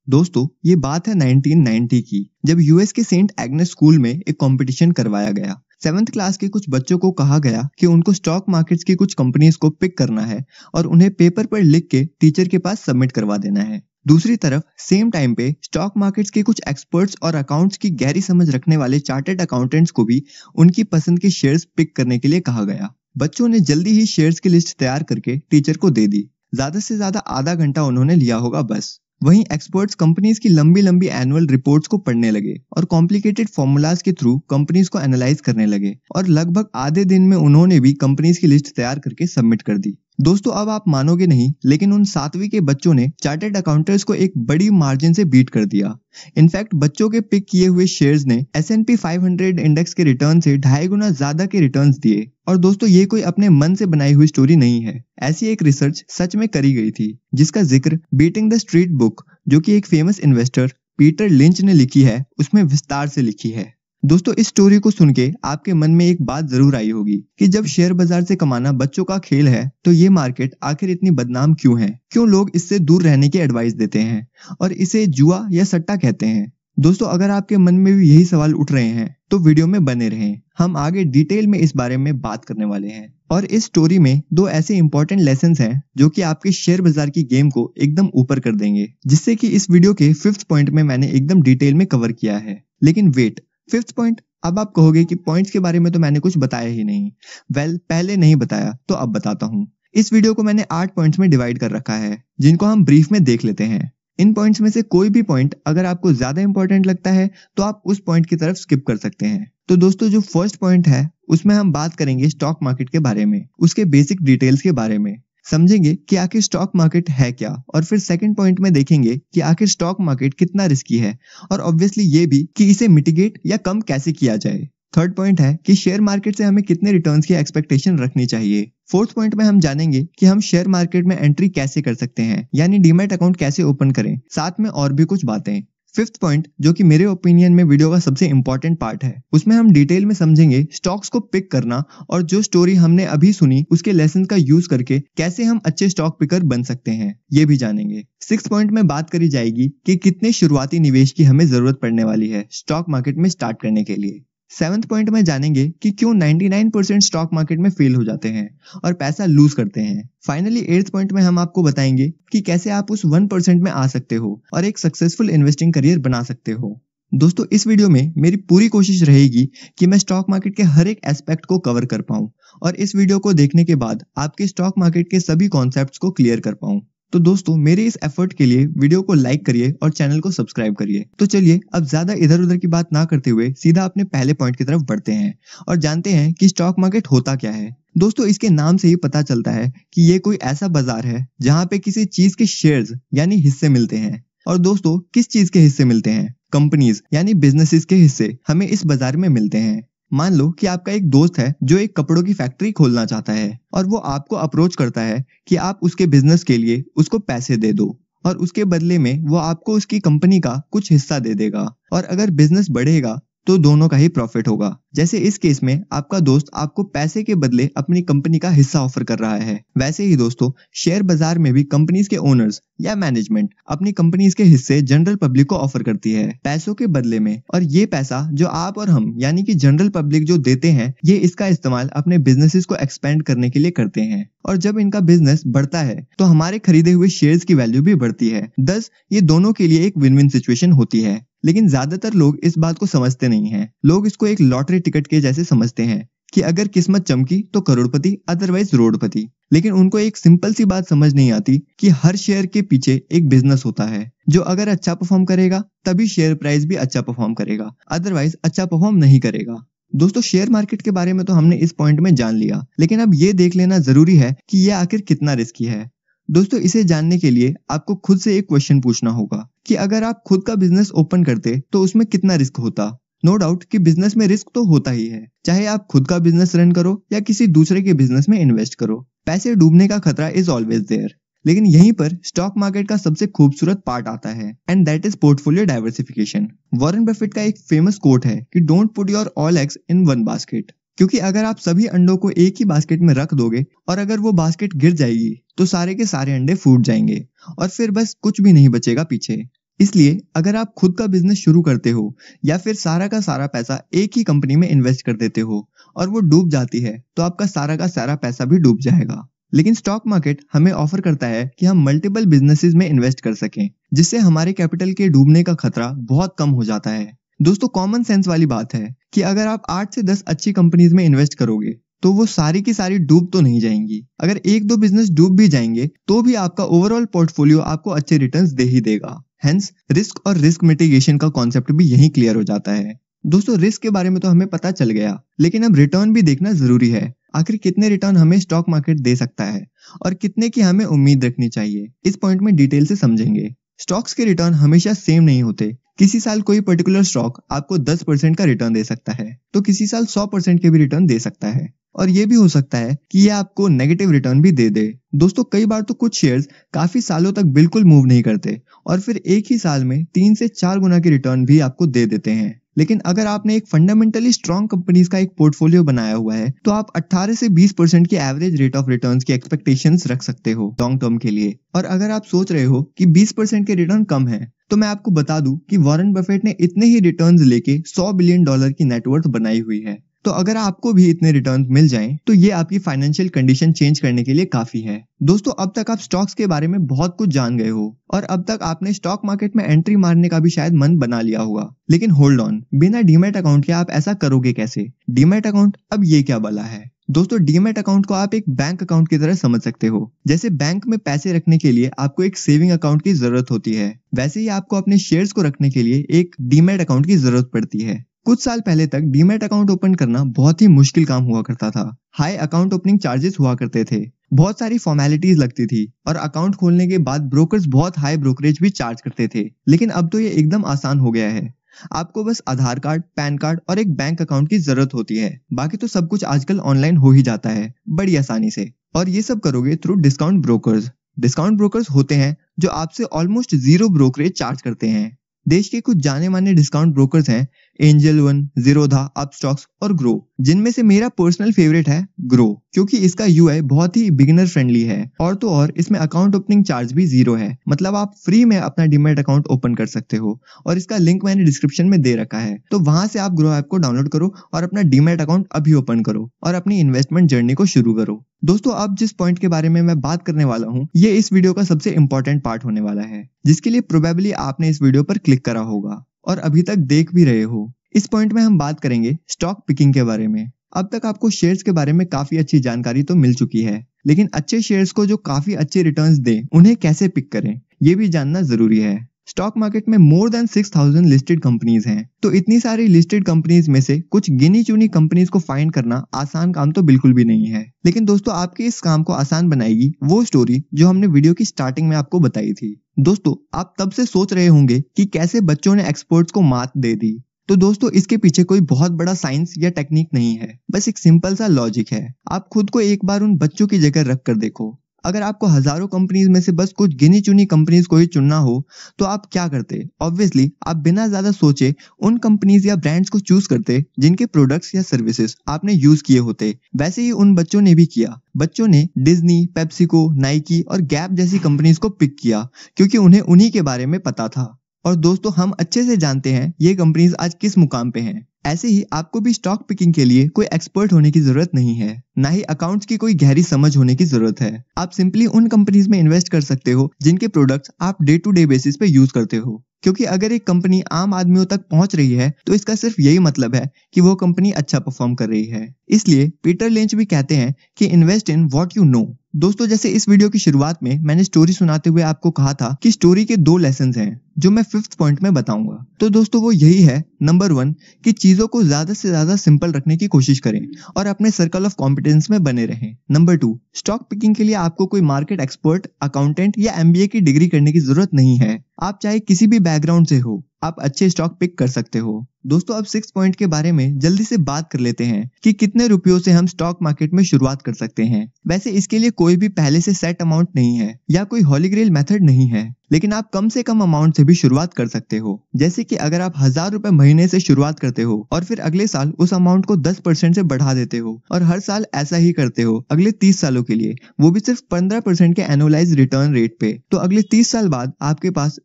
दोस्तों, ये बात है 1990 की, जब यूएस के सेंट एग्नेस स्कूल में एक कंपटीशन करवाया गया। 7th क्लास के कुछ बच्चों को कहा गया कि उनको स्टॉक मार्केट्स की कुछ कंपनीज को पिक करना है और उन्हें पेपर पर लिख के टीचर के पास सबमिट करवा देना है। दूसरी तरफ सेम टाइम पे स्टॉक मार्केट्स के कुछ एक्सपर्ट्स और अकाउंट्स की गहरी समझ रखने वाले चार्टर्ड अकाउंटेंट्स को भी उनकी पसंद के शेयर्स पिक करने के लिए कहा गया। बच्चों ने जल्दी ही शेयर्स की लिस्ट तैयार करके टीचर को दे दी। ज्यादा से ज्यादा आधा घंटा उन्होंने लिया होगा बस। वहीं एक्सपर्ट्स कंपनीज की लंबी लंबी एनुअल रिपोर्ट्स को पढ़ने लगे और कॉम्प्लिकेटेड फॉर्मूलाज के थ्रू कंपनीज को एनालाइज करने लगे और लगभग आधे दिन में उन्होंने भी कंपनीज की लिस्ट तैयार करके सबमिट कर दी। दोस्तों, अब आप मानोगे नहीं, लेकिन उन 7वीं के बच्चों ने चार्टर्ड अकाउंटेंट्स को एक बड़ी मार्जिन से बीट कर दिया। इनफैक्ट बच्चों के पिक किए हुए शेयर्स ने S&P 500 इंडेक्स के रिटर्न से 2.5 गुना ज्यादा के रिटर्न्स दिए। और दोस्तों, ये कोई अपने मन से बनाई हुई स्टोरी नहीं है, ऐसी एक रिसर्च सच में करी गई थी जिसका जिक्र बीटिंग द स्ट्रीट बुक, जो कि एक फेमस इन्वेस्टर पीटर लिंच ने लिखी है, उसमें विस्तार से लिखी है। दोस्तों, इस स्टोरी को सुन के आपके मन में एक बात जरूर आई होगी कि जब शेयर बाजार से कमाना बच्चों का खेल है तो ये मार्केट आखिर इतनी बदनाम क्यों है, क्यों लोग इससे दूर रहने की एडवाइस देते हैं और इसे जुआ या सट्टा कहते हैं। दोस्तों, अगर आपके मन में भी यही सवाल उठ रहे हैं तो वीडियो में बने रहें, हम आगे डिटेल में इस बारे में बात करने वाले हैं। और इस स्टोरी में 2 ऐसे इंपॉर्टेंट लेसन्स हैं जो कि आपके शेयर बाजार की गेम को एकदम ऊपर कर देंगे, जिससे कि इस वीडियो के 5th पॉइंट में मैंने एकदम डिटेल में कवर किया है। लेकिन वेट, 5th पॉइंट? अब आप कहोगे कि पॉइंट्स के बारे में तो मैंने कुछ बताया ही नहीं। पहले नहीं बताया तो अब बताता हूँ। इस वीडियो को मैंने 8 पॉइंट्स में डिवाइड कर रखा है, जिनको हम ब्रीफ में देख लेते हैं। इन पॉइंट्स में से कोई भी पॉइंट अगर आपको ज्यादा इंपॉर्टेंट लगता है तो आप उस पॉइंट की तरफ स्किप कर सकते हैं। तो दोस्तों, जो फर्स्ट पॉइंट है उसमें हम बात करेंगे स्टॉक मार्केट के बारे में, उसके बेसिक डिटेल्स के बारे में, समझेंगे कि आखिर स्टॉक मार्केट है क्या। और फिर सेकंड पॉइंट में देखेंगे कि आखिर स्टॉक मार्केट कितना रिस्की है और ऑब्वियसली ये भी कि इसे मिटिगेट या कम कैसे किया जाए। थर्ड पॉइंट है कि शेयर मार्केट से हमें कितने रिटर्न्स की एक्सपेक्टेशन रखनी चाहिए। फोर्थ पॉइंट में हम जानेंगे कि हम शेयर मार्केट में एंट्री कैसे कर सकते हैं, यानी डीमैट अकाउंट कैसे ओपन करें, साथ में और भी कुछ बातें। फिफ्थ पॉइंट, जो कि मेरे ओपिनियन में वीडियो का सबसे इंपॉर्टेंट पार्ट है, उसमें हम डिटेल में समझेंगे स्टॉक्स को पिक करना और जो स्टोरी हमने अभी सुनी उसके लेसन का यूज करके कैसे हम अच्छे स्टॉक पिकर बन सकते हैं, ये भी जानेंगे। सिक्स्थ पॉइंट में बात करी जाएगी कि कितने शुरुआती निवेश की हमें जरूरत पड़ने वाली है स्टॉक मार्केट में स्टार्ट करने के लिए। सेवंथ पॉइंट में जानेंगे कि क्यों 99% स्टॉक मार्केट में फेल हो जाते हैं और पैसा लूज करते हैं। फाइनली एट्थ पॉइंट में हम आपको बताएंगे कि कैसे आप उस 1% में आ सकते हो और एक सक्सेसफुल इन्वेस्टिंग करियर बना सकते हो। दोस्तों, इस वीडियो में मेरी पूरी कोशिश रहेगी कि मैं स्टॉक मार्केट के हर एक एस्पेक्ट को कवर कर पाऊं और इस वीडियो को देखने के बाद आपके स्टॉक मार्केट के सभी कॉन्सेप्ट्स को क्लियर कर पाऊं। तो दोस्तों, मेरे इस एफर्ट के लिए वीडियो को लाइक करिए और चैनल को सब्सक्राइब करिए। तो चलिए अब ज्यादा इधर उधर की बात ना करते हुए सीधा अपने पहले पॉइंट की तरफ बढ़ते हैं और जानते हैं कि स्टॉक मार्केट होता क्या है। दोस्तों, इसके नाम से ही पता चलता है कि ये कोई ऐसा बाजार है जहाँ पे किसी चीज के शेयर्स यानी हिस्से मिलते हैं। और दोस्तों, किस चीज के हिस्से मिलते हैं? कंपनीज यानी बिजनेसेस के हिस्से हमें इस बाजार में मिलते हैं। मान लो कि आपका एक दोस्त है जो एक कपड़ों की फैक्ट्री खोलना चाहता है और वो आपको अप्रोच करता है कि आप उसके बिजनेस के लिए उसको पैसे दे दो और उसके बदले में वो आपको उसकी कंपनी का कुछ हिस्सा दे देगा और अगर बिजनेस बढ़ेगा तो दोनों का ही प्रॉफिट होगा। जैसे इस केस में आपका दोस्त आपको पैसे के बदले अपनी कंपनी का हिस्सा ऑफर कर रहा है, वैसे ही दोस्तों शेयर बाजार में भी कंपनीज के ओनर्स या मैनेजमेंट अपनी कंपनीज के हिस्से जनरल पब्लिक को ऑफर करती है पैसों के बदले में। और ये पैसा जो आप और हम यानी कि जनरल पब्लिक जो देते हैं, ये इसका इस्तेमाल अपने बिजनेसेस को एक्सपेंड करने के लिए करते हैं और जब इनका बिजनेस बढ़ता है तो हमारे खरीदे हुए शेयर्स की वैल्यू भी बढ़ती है। थस ये दोनों के लिए एक विन विन सिचुएशन होती है। लेकिन ज्यादातर लोग इस बात को समझते नहीं हैं। लोग इसको एक लॉटरी टिकट के जैसे समझते हैं कि अगर किस्मत चमकी तो करोड़पति, अदरवाइज रोडपति। लेकिन उनको एक सिंपल सी बात समझ नहीं आती कि हर शेयर के पीछे एक बिजनेस होता है जो अगर अच्छा परफॉर्म करेगा तभी शेयर प्राइस भी अच्छा परफॉर्म करेगा, अदरवाइज अच्छा परफॉर्म नहीं करेगा। दोस्तों, शेयर मार्केट के बारे में तो हमने इस पॉइंट में जान लिया, लेकिन अब ये देख लेना जरूरी है कि यह आखिर कितना रिस्की है। दोस्तों, इसे जानने के लिए आपको खुद से एक क्वेश्चन पूछना होगा कि अगर आप खुद का बिजनेस ओपन करते तो उसमें कितना रिस्क होता। नो डाउट कि बिजनेस में रिस्क तो होता ही है, चाहे आप खुद का बिजनेस रन करो या किसी दूसरे के बिजनेस में इन्वेस्ट करो। पैसे डूबने का खतरा इज ऑलवेज देयर। लेकिन यहीं पर स्टॉक मार्केट का सबसे खूबसूरत पार्ट आता है and that is portfolio diversification. Warren Buffett का एक फेमस कोट है कि don't put your all eggs in one basket, क्योंकि अगर आप सभी अंडों को एक ही बास्केट में रख दोगे और अगर वो बास्केट गिर जाएगी तो सारे के सारे अंडे फूट जाएंगे और फिर बस कुछ भी नहीं बचेगा पीछे। इसलिए अगर आप खुद का बिजनेस शुरू करते हो या फिर सारा का सारा पैसा एक ही कंपनी में इन्वेस्ट कर देते हो और वो डूब जाती है, तो आपका सारा का सारा पैसा भी डूब जाएगा। लेकिन स्टॉक मार्केट हमें ऑफर करता है कि हम मल्टीपल बिजनेसेस में इन्वेस्ट कर सकें, जिससे हमारे कैपिटल के डूबने का खतरा बहुत कम हो जाता है। दोस्तों, कॉमन सेंस वाली बात है कि अगर आप 8 से 10 अच्छी कंपनीज में इन्वेस्ट करोगे तो वो सारी की सारी डूब तो नहीं जाएंगी। अगर एक दो बिजनेस डूब भी जाएंगे तो भी आपका ओवरऑल पोर्टफोलियो आपको अच्छे रिटर्न्स दे ही देगा। हेंस रिस्क और रिस्क मिटिगेशन का कॉन्सेप्ट भी यही क्लियर हो जाता है। दोस्तों, रिस्क के बारे में तो हमें पता चल गया, लेकिन अब रिटर्न भी देखना जरूरी है। आखिर कितने रिटर्न हमें स्टॉक मार्केट दे सकता है और कितने की हमें उम्मीद रखनी चाहिए, इस पॉइंट में डिटेल से समझेंगे। स्टॉक्स के रिटर्न हमेशा सेम नहीं होते। किसी साल कोई पर्टिकुलर स्टॉक आपको 10% का रिटर्न दे सकता है, तो किसी साल 100% के भी रिटर्न दे सकता है, और ये भी हो सकता है कि ये आपको नेगेटिव रिटर्न भी दे दे। दोस्तों, कई बार तो कुछ शेयर्स काफी सालों तक बिल्कुल मूव नहीं करते और फिर एक ही साल में 3 से 4 गुना के रिटर्न भी आपको दे देते हैं। लेकिन अगर आपने एक फंडामेंटली स्ट्रॉन्ग कंपनीज का एक पोर्टफोलियो बनाया हुआ है, तो आप 18 से 20% की एवरेज रेट ऑफ रिटर्न्स की एक्सपेक्टेशंस रख सकते हो लॉन्ग टर्म के लिए। और अगर आप सोच रहे हो कि 20% के रिटर्न कम है, तो मैं आपको बता दूं कि वॉरेन बफेट ने इतने ही रिटर्न्स लेके $100 बिलियन की नेटवर्थ बनाई हुई है। तो अगर आपको भी इतने रिटर्न्स मिल जाएं, तो ये आपकी फाइनेंशियल कंडीशन चेंज करने के लिए काफी है। दोस्तों, अब तक आप स्टॉक्स के बारे में बहुत कुछ जान गए हो और अब तक आपने स्टॉक मार्केट में एंट्री मारने का भी शायद मन बना लिया होगा। लेकिन होल्ड ऑन, बिना डीमैट अकाउंट के आप ऐसा करोगे कैसे? डीमैट अकाउंट, अब ये क्या बला है? दोस्तों, डीमैट अकाउंट को आप एक बैंक अकाउंट की तरह समझ सकते हो। जैसे बैंक में पैसे रखने के लिए आपको एक सेविंग अकाउंट की जरूरत होती है, वैसे ही आपको अपने शेयर्स को रखने के लिए एक डीमैट अकाउंट की जरूरत पड़ती है। कुछ साल पहले तक डीमैट अकाउंट ओपन करना बहुत ही मुश्किल काम हुआ करता था। हाई अकाउंट ओपनिंग चार्जेस हुआ करते थे, बहुत सारी फॉर्मेलिटीज लगती थी और अकाउंट खोलने के बाद ब्रोकर्स बहुत हाई ब्रोकरेज भी चार्ज करते थे। लेकिन अब तो ये एकदम आसान हो गया है। आपको बस आधार कार्ड, पैन कार्ड और एक बैंक अकाउंट की जरूरत होती है। बाकी तो सब कुछ आजकल ऑनलाइन हो ही जाता है बड़ी आसानी से। और ये सब करोगे through discount brokers. Discount brokers होते हैं जो आपसे ऑलमोस्ट 0 ब्रोकरेज चार्ज करते हैं। देश के कुछ जाने माने डिस्काउंट ब्रोकर्स हैं एंजल वन, जीरोधा, अपस्टॉक्स और ग्रो, जिनमें से मेरा पर्सनल फेवरेट है ग्रो, क्योंकि इसका यूआई बहुत ही बिगिनर फ्रेंडली है और तो और इसमें अकाउंट ओपनिंग चार्ज भी 0 है। मतलब आप फ्री में अपना डीमैट अकाउंट ओपन कर सकते हो और इसका लिंक मैंने डिस्क्रिप्शन में दे रखा है, तो वहां से आप ग्रो ऐप को डाउनलोड करो और अपना डीमैट अकाउंट अभी ओपन करो और अपनी इन्वेस्टमेंट जर्नी को शुरू करो। दोस्तों, अब जिस पॉइंट के बारे में मैं बात करने वाला हूँ, ये इस वीडियो का सबसे इंपॉर्टेंट पार्ट होने वाला है, जिसके लिए प्रोबेबली आपने इस वीडियो पर क्लिक करा होगा और अभी तक देख भी रहे हो। इस पॉइंट में हम बात करेंगे स्टॉक पिकिंग के बारे में। अब तक आपको शेयर्स के बारे में काफी अच्छी जानकारी तो मिल चुकी है, लेकिन अच्छे शेयर्स को जो काफी अच्छे रिटर्न्स दें, उन्हें कैसे पिक करें, ये भी जानना जरूरी है। स्टॉक मार्केट में मोर देन 6000 लिस्टेड कंपनीज हैं, तो इतनी सारी लिस्टेड कंपनीज में से कुछ गिनी चुनी कंपनीज को फाइंड करना आसान काम तो बिल्कुल भी नहीं है। लेकिन दोस्तों, आपके इस काम को आसान बनाएगी वो स्टोरी जो हमने वीडियो की स्टार्टिंग में आपको बताई थी। दोस्तों, आप तब से सोच रहे होंगे कि कैसे बच्चों ने एक्सपर्ट्स को मात दे दी। तो दोस्तों, इसके पीछे कोई बहुत बड़ा साइंस या टेक्निक नहीं है, बस एक सिंपल सा लॉजिक है। आप खुद को एक बार उन बच्चों की जगह रख कर देखो। अगर आपको हजारों कंपनीज में से बस कुछ गिनी चुनी कंपनीज को ही चुनना हो, तो आप क्या करते? ऑब्वियसली आप बिना ज्यादा सोचे उन कंपनीज या ब्रांड्स को चूज करते जिनके प्रोडक्ट्स या सर्विसेज आपने यूज किए होते। वैसे ही उन बच्चों ने भी किया। बच्चों ने डिज्नी, पेप्सिको, नाइकी और गैप जैसी कंपनीज को पिक किया, क्योंकि उन्हें उन्हीं के बारे में पता था। और दोस्तों, हम अच्छे से जानते हैं ये कंपनीज आज किस मुकाम पे हैं। ऐसे ही आपको भी स्टॉक पिकिंग के लिए कोई एक्सपर्ट होने की जरूरत नहीं है, ना ही अकाउंट्स की कोई गहरी समझ होने की जरूरत है। आप सिंपली उन कंपनीज में इन्वेस्ट कर सकते हो जिनके प्रोडक्ट्स आप डे टू डे बेसिस पे यूज करते हो, क्योंकि अगर एक कंपनी आम आदमियों तक पहुंच रही है तो इसका सिर्फ यही मतलब है कि वो कंपनी अच्छा परफॉर्म कर रही है। इसलिए पीटर लिंच भी कहते हैं कि invest in what you know. दोस्तों, जैसे इस वीडियो की शुरुआत में मैंने स्टोरी सुनाते हुए आपको कहा था कि स्टोरी के 2 लेसन हैं जो मैं 5th पॉइंट में बताऊंगा। तो दोस्तों, वो यही है, नंबर 1 कि चीजों को ज्यादा से ज्यादा सिंपल रखने की कोशिश करें और अपने सर्कल ऑफ कॉम्पिटेंस में बने रहें। नंबर 2, स्टॉक पिकिंग के लिए आपको कोई मार्केट एक्सपर्ट, अकाउंटेंट या MBA की डिग्री करने की जरूरत नहीं है। आप चाहे किसी भी बैकग्राउंड से हो, आप अच्छे स्टॉक पिक कर सकते हो। दोस्तों अब 6 पॉइंट के बारे में जल्दी से बात कर लेते हैं कि कितने रुपयों से हम स्टॉक मार्केट में शुरुआत कर सकते हैं। वैसे इसके लिए कोई भी पहले से सेट अमाउंट नहीं है या कोई हॉली ग्रेल मेथड नहीं है, लेकिन आप कम से कम अमाउंट से भी शुरुआत कर सकते हो। जैसे कि अगर आप 1000 रुपए महीने से शुरुआत करते हो और फिर अगले साल उस अमाउंट को 10% से बढ़ा देते हो और हर साल ऐसा ही करते हो अगले 30 सालों के लिए, वो भी सिर्फ 15% के एनुअलाइज रिटर्न रेट पे, तो अगले 30 साल बाद आपके पास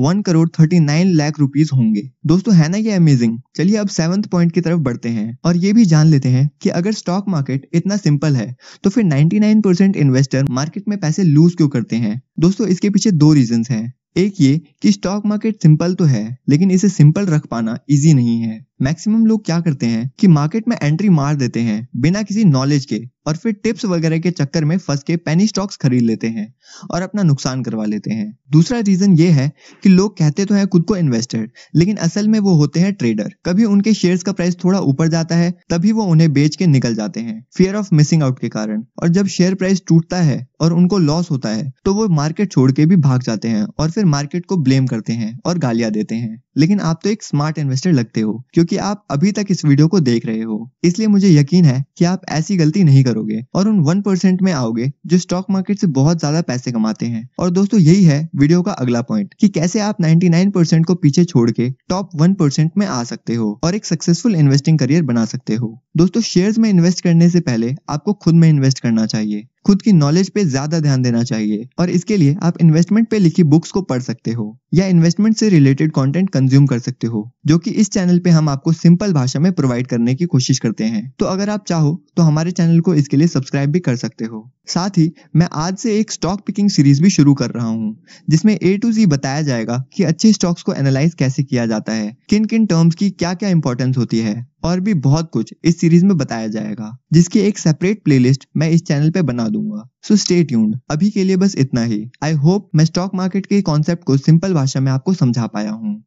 1,39,00,000 रुपीज होंगे। दोस्तों है ना ये अमेजिंग। चलिए अब 7th पॉइंट की तरफ बढ़ते हैं और ये भी जान लेते हैं कि अगर स्टॉक मार्केट इतना सिंपल है तो फिर 99% इन्वेस्टर मार्केट में पैसे लूज क्यों करते हैं। दोस्तों इसके पीछे 2 रीजंस हैं। एक ये कि स्टॉक मार्केट सिंपल तो है, लेकिन इसे सिंपल रख पाना इजी नहीं है। मैक्सिमम लोग क्या करते हैं कि मार्केट में एंट्री मार देते हैं बिना किसी नॉलेज के और फिर टिप्स वगैरह के चक्कर में फंस के पेनी स्टॉक्स खरीद लेते हैं और अपना नुकसान करवा लेते हैं। दूसरा रीजन ये है कि लोग कहते तो हैं खुद को इन्वेस्टर, लेकिन असल में वो होते हैं ट्रेडर। कभी उनके शेयर्स का प्राइस थोड़ा ऊपर जाता है तभी वो उन्हें बेच के निकल जाते हैं फियर ऑफ मिसिंग आउट के कारण, और जब शेयर प्राइस टूटता है और उनको लॉस होता है तो वो मार्केट छोड़ के भी भाग जाते हैं और फिर मार्केट को ब्लेम करते हैं और गालियां देते हैं। लेकिन आप तो एक स्मार्ट इन्वेस्टर लगते हो क्योंकि आप अभी तक इस वीडियो को देख रहे हो, इसलिए मुझे यकीन है कि आप ऐसी गलती नहीं करोगे और उन 1% में आओगे जो स्टॉक मार्केट से बहुत ज्यादा पैसे कमाते हैं। और दोस्तों यही है वीडियो का अगला पॉइंट कि कैसे आप 99% को पीछे छोड़ के टॉप 1% में आ सकते हो और एक सक्सेसफुल इन्वेस्टिंग करियर बना सकते हो। दोस्तों शेयर्स में इन्वेस्ट करने से पहले आपको खुद में इन्वेस्ट करना चाहिए, खुद की नॉलेज पे ज्यादा ध्यान देना चाहिए और इसके लिए आप इन्वेस्टमेंट पे लिखी बुक्स को पढ़ सकते हो या इन्वेस्टमेंट से रिलेटेड कंटेंट कंज्यूम कर सकते हो, जो कि इस चैनल पे हम आपको सिंपल भाषा में प्रोवाइड करने की कोशिश करते हैं। तो अगर आप चाहो तो हमारे चैनल को इसके लिए सब्सक्राइब भी कर सकते हो। साथ ही मैं आज से एक स्टॉक पिकिंग सीरीज भी शुरू कर रहा हूँ जिसमें A to Z बताया जाएगा कि अच्छे स्टॉक्स को एनालाइज कैसे किया जाता है, किन किन टर्म्स की क्या क्या इंपॉर्टेंस होती है और भी बहुत कुछ इस सीरीज में बताया जाएगा, जिसकी एक सेपरेट प्लेलिस्ट मैं इस चैनल पे बना दूंगा। So stay tuned. अभी के लिए बस इतना ही। आई होप मैं स्टॉक मार्केट के कॉन्सेप्ट को सिंपल भाषा में आपको समझा पाया हूँ।